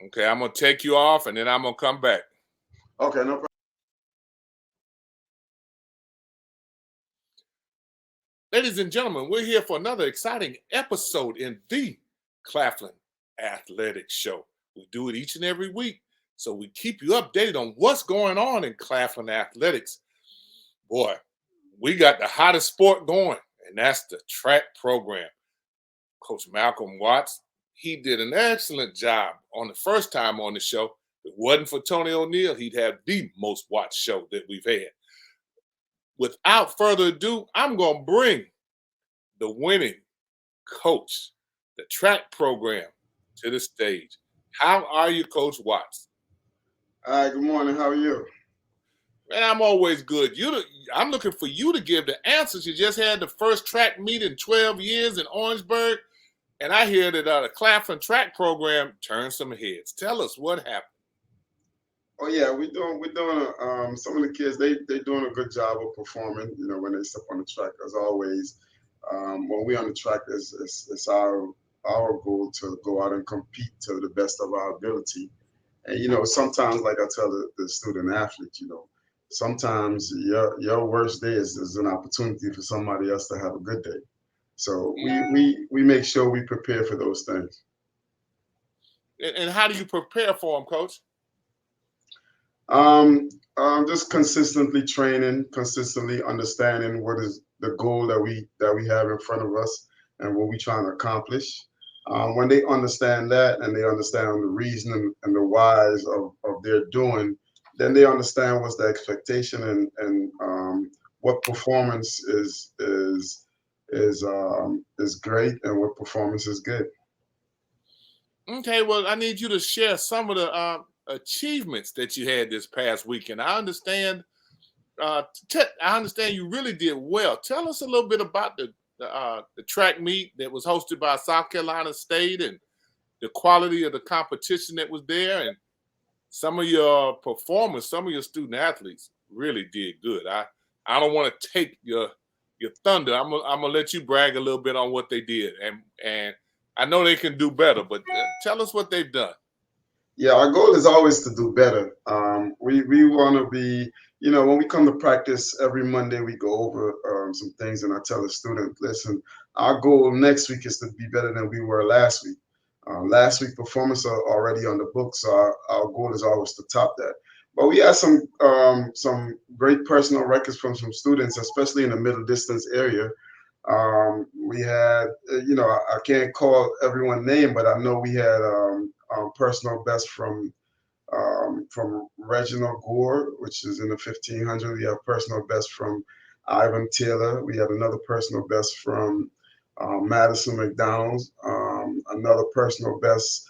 Okay, I'm gonna take you off, and then I'm gonna come back. Okay, no problem. Ladies and gentlemen, we're here for another exciting episode in the Claflin Athletic Show. We do it each and every week, so we keep you updated on what's going on in Claflin athletics. Boy, we got the hottest sport going, and that's the track program. Coach Malcolm Watts, he did an excellent job on the first time on the show. If it wasn't for Tony O'Neill, he'd have the most watched show that we've had. Without further ado, I'm going to bring the winning coach, the track program, to the stage. How are you, Coach Watts? Hi, good morning. How are you? Man, I'm always good. I'm looking for you to give the answers. You just had the first track meet in 12 years in Orangeburg, and I hear that the Claflin Track program turned some heads. Tell us what happened. Oh yeah, we're doing. Some of the kids they're doing a good job of performing. You know, when they step on the track, as always. When we're on the track, it's our goal to go out and compete to the best of our ability. And you know, sometimes, like I tell the student athletes, you know, sometimes your worst day is an opportunity for somebody else to have a good day. So we make sure we prepare for those things. And how do you prepare for them, Coach? Just consistently training, consistently understanding what is the goal that we have in front of us and what we're trying to accomplish. When they understand that and they understand the reason and the whys of their doing, then they understand what's the expectation and what performance is great and what performance is good. Okay, well, I need you to share some of the achievements that you had this past weekend. I understand. I understand you really did well. Tell us a little bit about the track meet that was hosted by South Carolina State and the quality of the competition that was there, and some of your performers, some of your student athletes really did good. I don't want to take your thunder. I'm gonna let you brag a little bit on what they did, and I know they can do better, but tell us what they've done. Yeah, our goal is always to do better. We want to be, you know, when we come to practice every Monday, we go over some things, and I tell the student, listen, our goal next week is to be better than we were last week. Last week performance are already on the books, so our goal is always to top that. But we had some great personal records from some students, especially in the middle distance area. We had, you know, I can't call everyone name, but I know we had personal best from Reginald Gore, which is in the 1500. We have personal best from Ivan Taylor. We had another personal best from Madison McDonald's. Another personal best,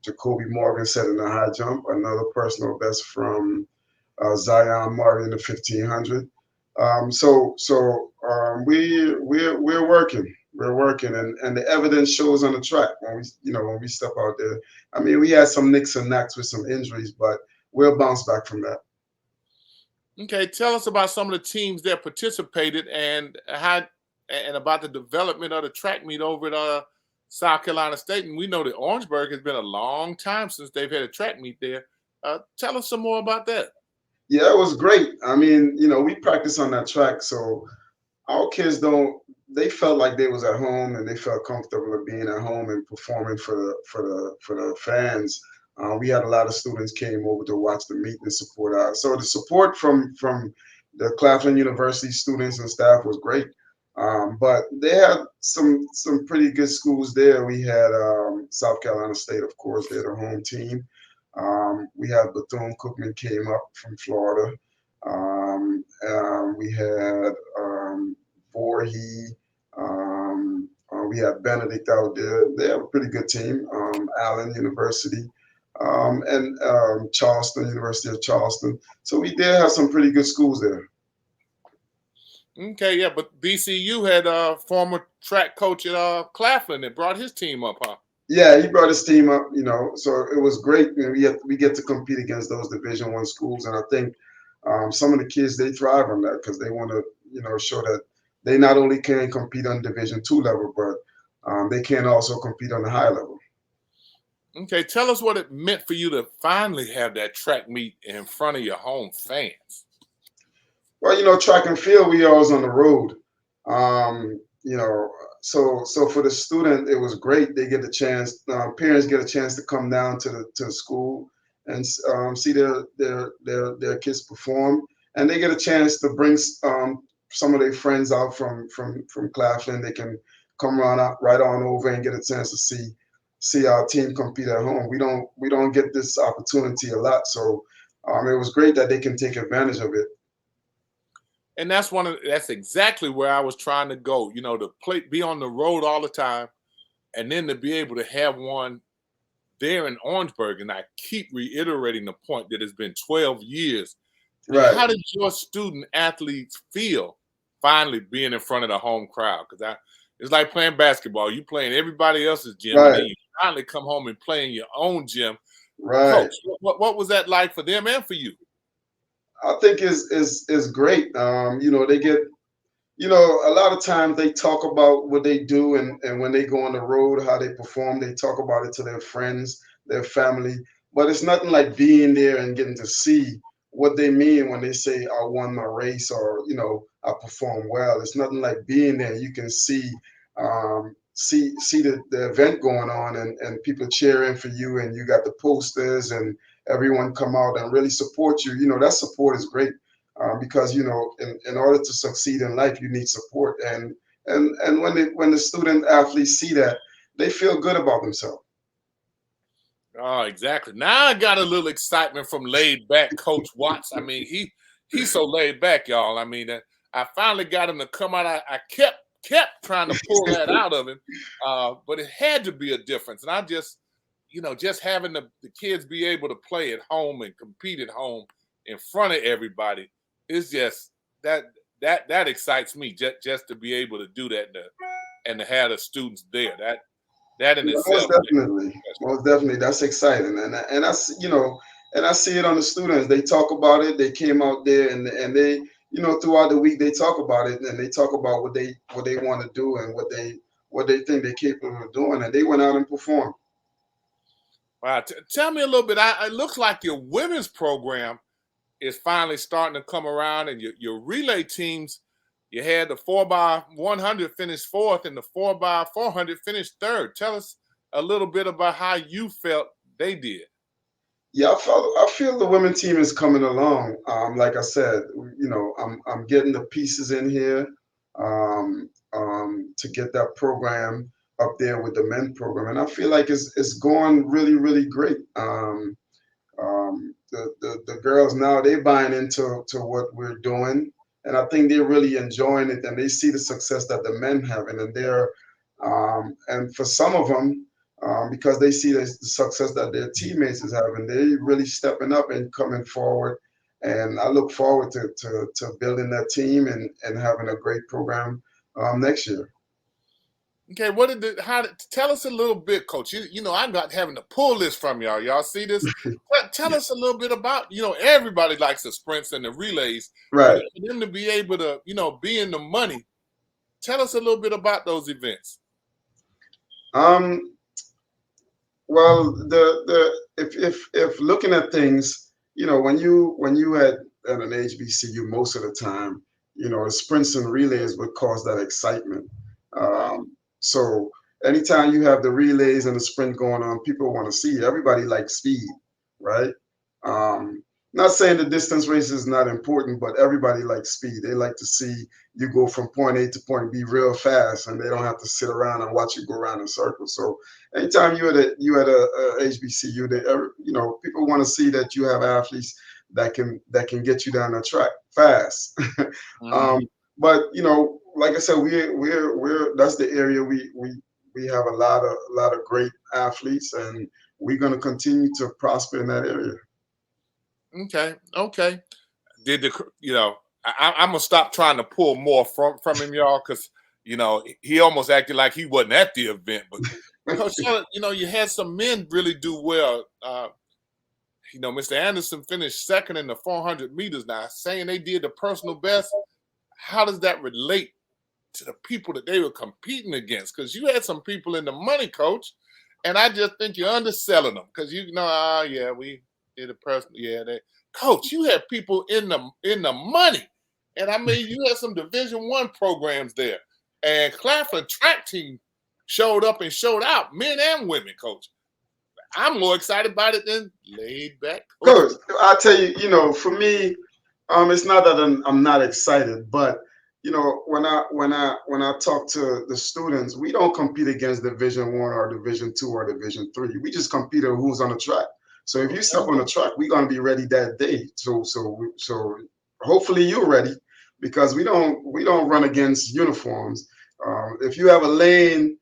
Jacoby Morgan set in the high jump. Another personal best from Zion Murray in the 1500. We're working. We're working, and the evidence shows on the track when we step out there. I mean, we had some nicks and knacks with some injuries, but we'll bounce back from that. Okay, tell us about some of the teams that participated and about the development of the track meet over at South Carolina State. And we know that Orangeburg has been a long time since they've had a track meet there. Tell us some more about that. Yeah, it was great. I mean, you know, we practice on that track, so our kids they felt like they was at home and they felt comfortable of being at home and performing for the fans. We had a lot of students came over to watch the meet and support us. So the support from the Claflin University students and staff was great. But they had some pretty good schools there. We had South Carolina State, of course, they're the home team. We had Bethune-Cookman came up from Florida. We had Voorhees. We had Benedict out there. They have a pretty good team. Allen University. And Charleston, University of Charleston. So we did have some pretty good schools there. Okay, yeah, but BCU had a former track coach at Claflin that brought his team up, huh? Yeah, he brought his team up, you know, so it was great. You know, we get to compete against those Division I schools, and I think some of the kids, they thrive on that because they want to, you know, show that they not only can compete on Division II level, but they can also compete on the high level. Okay, tell us what it meant for you to finally have that track meet in front of your home fans. Well, track and field, we always on the road. So for the student, it was great. They get a chance. Parents get a chance to come down to the school and see their kids perform, and they get a chance to bring some of their friends out from Claflin. They can come right on over and get a chance to see our team compete at home. We don't get this opportunity a lot, so it was great that they can take advantage of it. And that's exactly where I was trying to go. To be on the road all the time, and then to be able to have one there in Orangeburg. And I keep reiterating the point that it's been 12 years. Right. How did your student athletes feel finally being in front of the home crowd? Because it's like playing basketball. You play in everybody else's gym, and then Right. you finally come home and play in your own gym. Right. Coach, what was that like for them and for you? I think is great. They get, a lot of times they talk about what they do, and when they go on the road, how they perform, they talk about it to their friends, their family. But it's nothing like being there and getting to see what they mean when they say, I won my race, or, I performed well. It's nothing like being there. You can see the event going on, and people cheering for you, and you got the posters, and everyone come out and really support you. That support is great, because in order to succeed in life, you need support, and when the student athletes see that, they feel good about themselves. Oh, exactly. Now I got a little excitement from laid back Coach Watts. I mean, he's so laid back, y'all. I mean, I finally got him to come out. I kept trying to pull that out of him, but it had to be a difference. And I just having the kids be able to play at home and compete at home in front of everybody is just that excites me. Just to be able to do that and to have the students there. That in Most itself. definitely, most definitely, that's exciting, and I see it on the students. They talk about it. They came out there, and they, throughout the week, they talk about it, and they talk about what they want to do, and what they think they're capable of doing, and they went out and performed. Wow. Tell me a little bit. It looks like your women's program is finally starting to come around, and your relay teams. You had the 4x100 finish fourth, and the 4x400 finished third. Tell us a little bit about how you felt they did. Yeah, I feel the women team is coming along. Like I said, I'm getting the pieces in here, to get that program up there with the men program, and I feel like it's going really, really great. The girls now, they buying into what we're doing, and I think they're really enjoying it, and they see the success that the men having, and for some of them, because they see the success that their teammates is having, they really stepping up and coming forward. And I look forward to building that team, and having a great program next year. Okay, tell us a little bit, Coach? I'm not having to pull this from y'all. Y'all see this? Tell us a little bit about, everybody likes the sprints and the relays. For Right. them to be able to, be in the money, tell us a little bit about those events. Um, Well, if looking at things, when you at an HBCU, most of the time, the sprints and relays would cause that excitement. So anytime you have the relays and the sprint going on, people want to see it. Everybody likes speed, right? Um, Not saying the distance race is not important, but everybody likes speed. They like to see you go from point A to point B real fast, and they don't have to sit around and watch you go around in circles. So anytime you at a HBCU, people want to see that you have athletes that can get you down the track fast. um, Mhm. but like I said, we're that's the area we have a lot of great athletes, and we're going to continue to prosper in that area. Okay. Did I'm gonna stop trying to pull more from him, y'all, because he almost acted like he wasn't at the event. But Coach, you had some men really do well. Mr. Anderson finished second in the 400 meters. Now, saying they did the personal best, how does that relate to the people that they were competing against? Because you had some people in the money, Coach. And I just think you're underselling them because you know, yeah, we did a person, yeah, they coach, you had people in the money. And I mean, you had some Division I programs there. And Claflin track team showed up and showed out, men and women, coach. I'm more excited about it than laid back coach. Coach, I tell you, for me, it's not that I'm not excited, but when I talk to the students, we don't compete against Division I or Division II or Division III. We just compete on who's on the track. So if you step on the track, we're gonna be ready that day. So hopefully you're ready because we don't run against uniforms. If you have a lane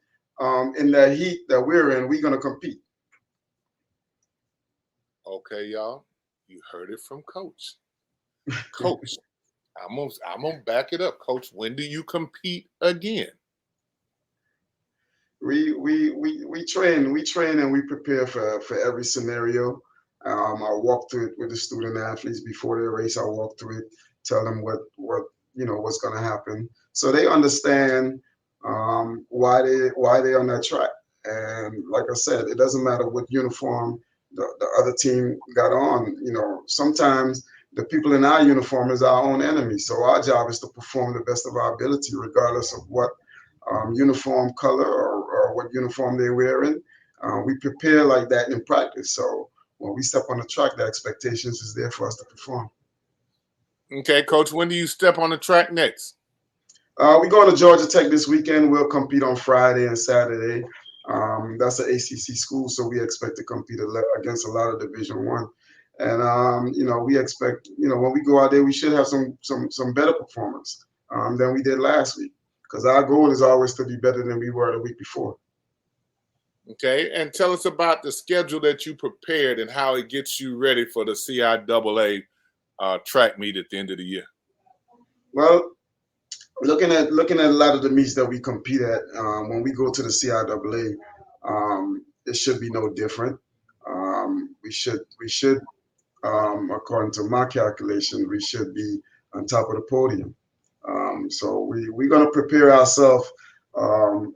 in that heat that we're in, we're gonna compete. Okay, y'all, you heard it from coach. Coach, I'm gonna back it up, coach. When do you compete again? We train and we prepare for every scenario. I walk through it with the student athletes before they race. I walk through it, tell them what's going to happen, so they understand why they on that track. And like I said, it doesn't matter what uniform the other team got on. Sometimes the people in our uniform is our own enemy. So our job is to perform the best of our ability, regardless of what uniform color or what uniform they're wearing. We prepare like that in practice. So when we step on the track, the expectations is there for us to perform. Okay, coach, when do you step on the track next? We're going to Georgia Tech this weekend. We'll compete on Friday and Saturday. That's an ACC school, so we expect to compete against a lot of Division I. And we expect, when we go out there, we should have some better performance than we did last week, because our goal is always to be better than we were the week before. Okay, and tell us about the schedule that you prepared and how it gets you ready for the CIAA track meet at the end of the year. Well, looking at a lot of the meets that we compete at, when we go to the CIAA, it should be no different. We should, according to my calculation, we should be on top of the podium. So we're going to prepare ourselves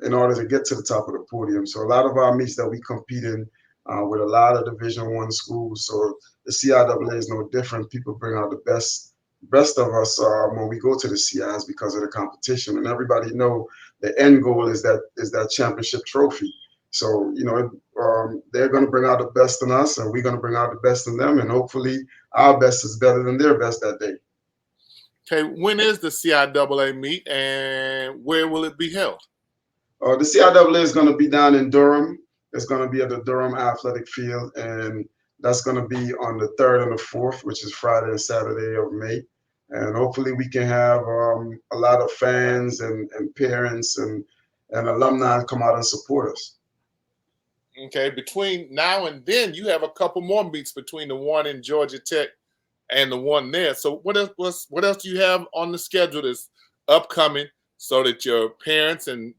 in order to get to the top of the podium. So a lot of our meets that we compete in with a lot of Division I schools. So the CIAA is no different. People bring out the best of us when we go to the CIs because of the competition, and everybody know the end goal is that championship trophy. So they're going to bring out the best in us, and we're going to bring out the best in them, and hopefully our best is better than their best that day. Okay, when is the CIAA meet and where will it be held? The CIAA is going to be down in Durham. It's going to be at the Durham Athletic Field, and that's going to be on the 3rd and the 4th, which is Friday and Saturday of May. And hopefully we can have a lot of fans and parents and alumni come out and support us. Okay, between now and then, you have a couple more meets between the one in Georgia Tech and the one there. So what else do you have on the schedule that's upcoming so that your parents and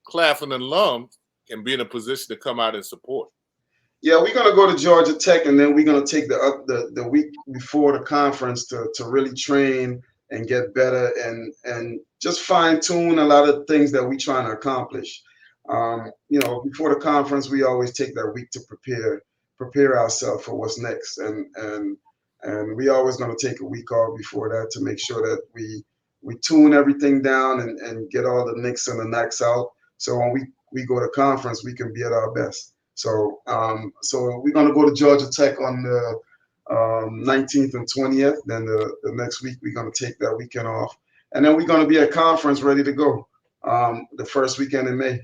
Claflin alums can be in a position to come out and support? Yeah, we're gonna go to Georgia Tech, and then we're gonna take the week before the conference to really train and get better and just fine tune a lot of things that we're trying to accomplish. Before the conference, we always take that week to prepare ourselves for what's next, and we always gonna take a week off before that to make sure that we tune everything down and get all the nicks and the knacks out. So when we go to conference, we can be at our best. So we're going to go to Georgia Tech on the 19th and 20th. Then the next week, we're going to take that weekend off. And then we're going to be at conference ready to go the first weekend in May.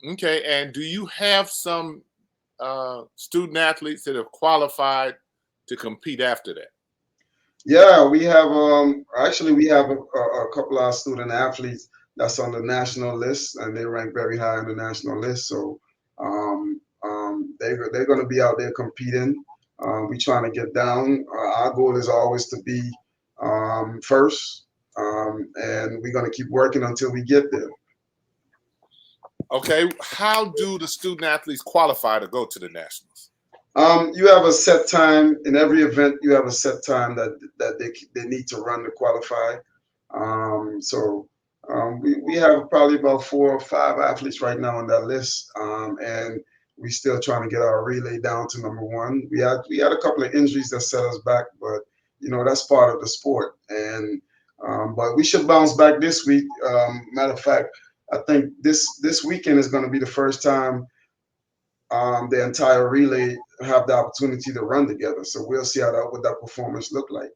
Okay. And do you have some student athletes that have qualified to compete after that? Yeah, we have we have a couple of student athletes that's on the national list, and they rank very high on the national list. So they're going to be out there competing. We're trying to get down. Our goal is always to be first, and we're going to keep working until we get there. Okay, how do the student athletes qualify to go to the nationals? You have a set time in every event. You have a set time that they need to run to qualify. we have probably about 4 or 5 athletes right now on that list, and we still trying to get our relay down to number one. We had a couple of injuries that set us back, but that's part of the sport. And but we should bounce back this week. Matter of fact, I think this weekend is going to be the first time the entire relay have the opportunity to run together. So we'll see what that performance look like.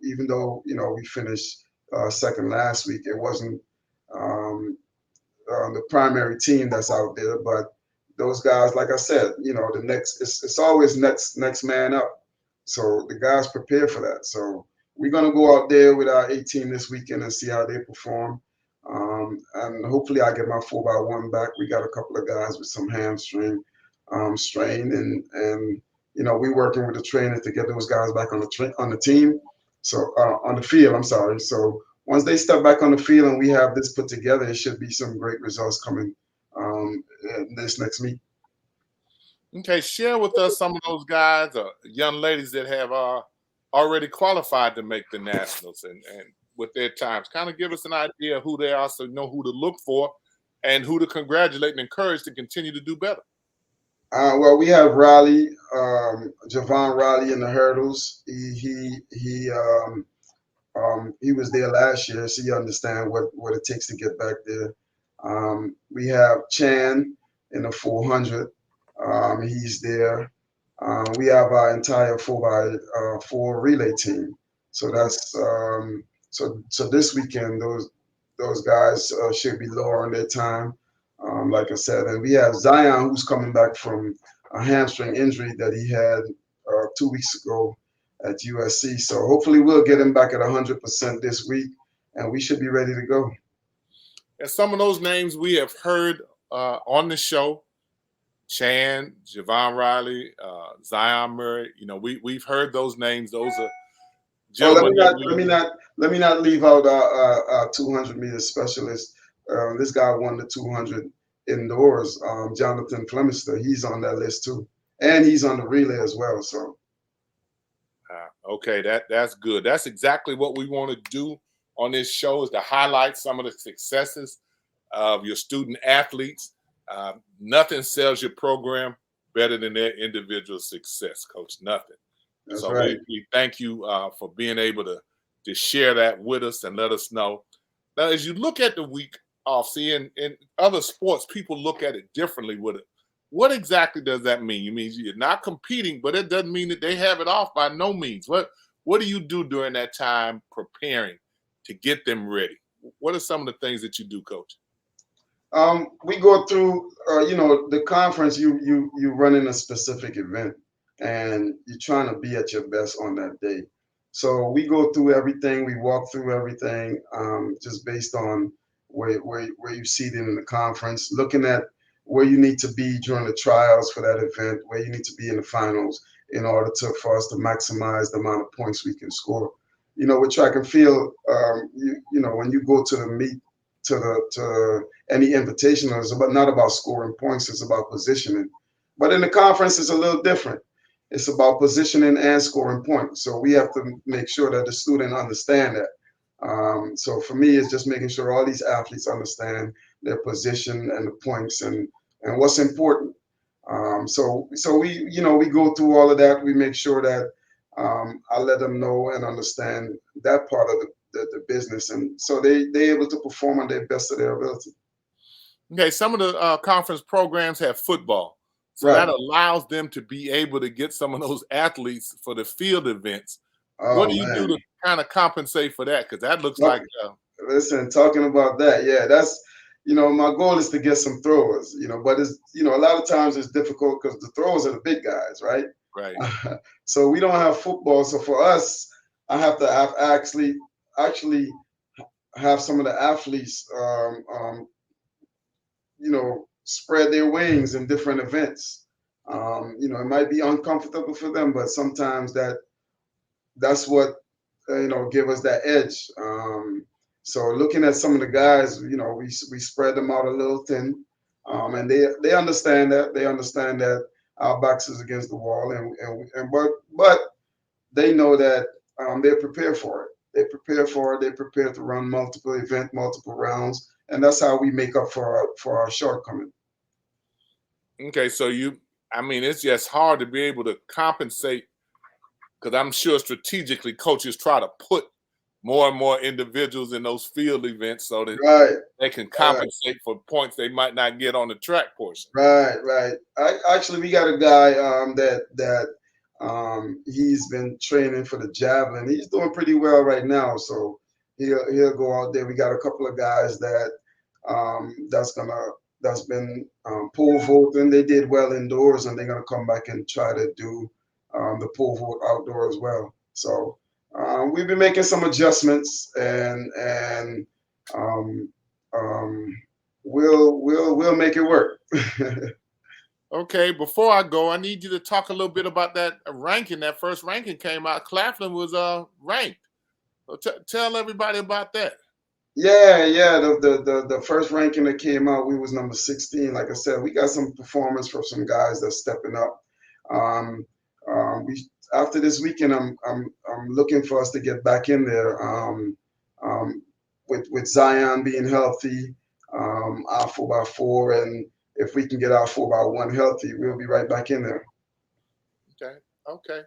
Even though we finished second last week, it wasn't the primary team that's out there, but those guys, like I said, the next it's always next man up. So the guys prepare for that. So we're gonna go out there with our 18 this weekend and see how they perform. And hopefully I get my 4x1 back. We got a couple of guys with some hamstring strain, and we working with the trainer to get those guys back on the team. So on the field, I'm sorry. So once they step back on the field and we have this put together, it should be some great results coming this next meet. Okay, share with us some of those guys or young ladies that have already qualified to make the nationals and with their times. Kind of give us an idea of who they are so you know who to look for and who to congratulate and encourage to continue to do better. Well, we have Riley, Javon Riley in the hurdles. He was there last year, so you understand what it takes to get back there. We have Chan in the 400. He's there. We have our entire 4x4 relay team. So that's so this weekend those guys should be lower on their time. Like I said, and we have Zion who's coming back from a hamstring injury that he had 2 weeks ago at USC. So hopefully we'll get him back at 100% this week, and we should be ready to go. And some of those names we have heard on the show: Chan, Javon Riley, Zion Murray. We've heard those names. Those are gentlemen. Let me not leave out our 200-meter specialist. This guy won the 200 indoors. Jonathan Flemister, he's on that list too, and he's on the relay as well. So, okay, that's good. That's exactly what we want to do on this show, is to highlight some of the successes of your student athletes. Nothing sells your program better than their individual success, Coach. Nothing. That's so right. we thank you for being able to share that with us and let us know. Now, as you look at the week off, see, in other sports, people look at it differently with it. What exactly does that mean? You mean you're not competing, but it doesn't mean that they have it off by no means. What do you do during that time preparing to get them ready? What are some of the things that you do, Coach? We go through, the conference. You run in a specific event, and you're trying to be at your best on that day. So we go through everything. We walk through everything, just based on where you see it in the conference, looking at where you need to be during the trials for that event, where you need to be in the finals in order for us to maximize the amount of points we can score. With track and field, when you go to the meet, to any invitational, it's not about scoring points, it's about positioning. But in the conference, it's a little different. It's about positioning and scoring points. So we have to make sure that the student understand that. So for me, it's just making sure all these athletes understand their position and the points and what's important. So we go through all of that. We make sure that I let them know and understand that part of the business, and so they're able to perform on their best of their ability. Okay, some of the conference programs have football, so that allows them to be able to get some of those athletes for the field events. What do you do to kind of compensate for that? Because that looks like listen, talking about that, yeah, that's my goal is to get some throwers, but it's a lot of times it's difficult because the throwers are the big guys, right? Right. So we don't have football. So for us, I have to actually have some of the athletes, spread their wings in different events. It might be uncomfortable for them, but sometimes that's what give us that edge. So looking at some of the guys, we spread them out a little thin, and they understand that. They understand that our backs is against the wall, but they know that they're prepared for it. They prepare for it. They prepare to run multiple rounds, and that's how we make up for our shortcoming. Okay, so I mean, it's just hard to be able to compensate, because I'm sure strategically coaches try to put more and more individuals in those field events so that Right. they can compensate for points they might not get on the track portion. Right. Actually, we got a guy he's been training for the javelin. He's doing pretty well right now, so he'll go out there. We got a couple of guys that's been pole vaulting. They did well indoors, and they're gonna come back and try to do the pole vault outdoor as well. So we've been making some adjustments, and we'll make it work. Okay, before I go, I need you to talk a little bit about that ranking. That first ranking came out. Claflin was ranked. So tell everybody about that. Yeah. The first ranking that came out, we was number 16. Like I said, we got some performance from some guys that's stepping up. We after this weekend, I'm looking for us to get back in there. With Zion being healthy, our 4x4, and if we can get our 4x1 healthy, we'll be right back in there. Okay.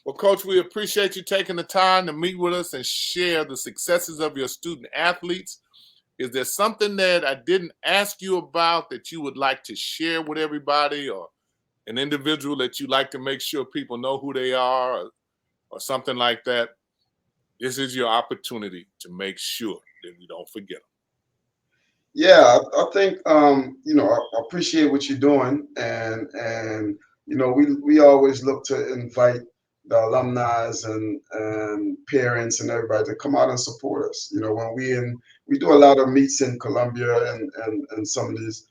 Well, Coach, we appreciate you taking the time to meet with us and share the successes of your student athletes. Is there something that I didn't ask you about that you would like to share with everybody, or an individual that you like to make sure people know who they are, or something like that? This is your opportunity to make sure that we don't forget them. Yeah, I think I appreciate what you're doing, and we always look to invite the alumni and parents and everybody to come out and support us. When we do a lot of meets in Columbia and some of these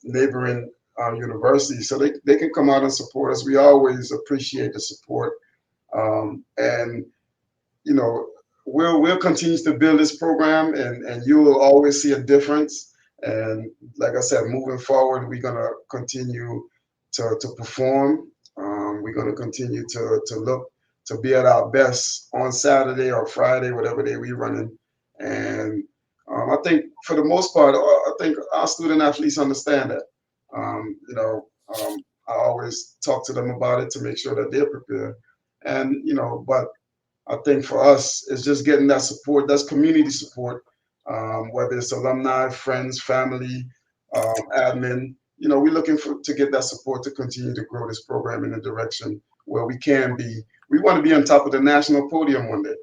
neighboring universities, so they can come out and support us. We always appreciate the support, and we'll continue to build this program, and you will always see a difference. And like I said, moving forward, we're gonna continue to perform. We're gonna continue to look to be at our best on Saturday or Friday, whatever day we're running. And I think for the most part, I think our student athletes understand that. I always talk to them about it to make sure that they're prepared. And but I think for us, it's just getting that support. That's community support, whether it's alumni, friends, family, admin. We're looking to get that support to continue to grow this program in a direction where we can be. We want to be on top of the national podium one day.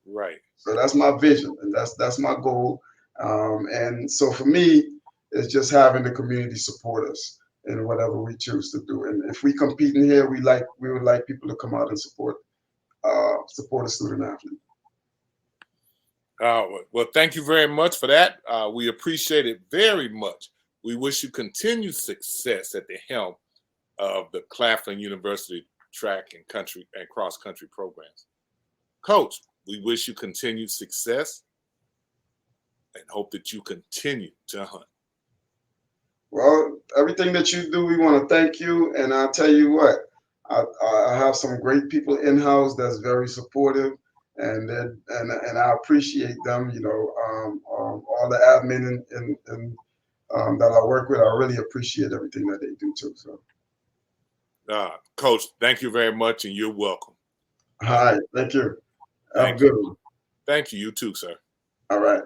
Right. So that's my vision, and that's my goal. And so for me, it's just having the community support us in whatever we choose to do. And if we compete in here, we would like people to come out and support a student athlete. Well, thank you very much for that. We appreciate it very much. We wish you continued success at the helm of the Claflin University track and country and cross country programs. Coach, we wish you continued success and hope that you continue to hunt. Well, everything that you do, we want to thank you. And I'll tell you what, I have some great people in-house that's very supportive, and I appreciate them. All the admin and that I work with, I really appreciate everything that they do too. So, Coach, thank you very much, and you're welcome. All right, thank you. Have a good one. Thank you. You too, sir. All right.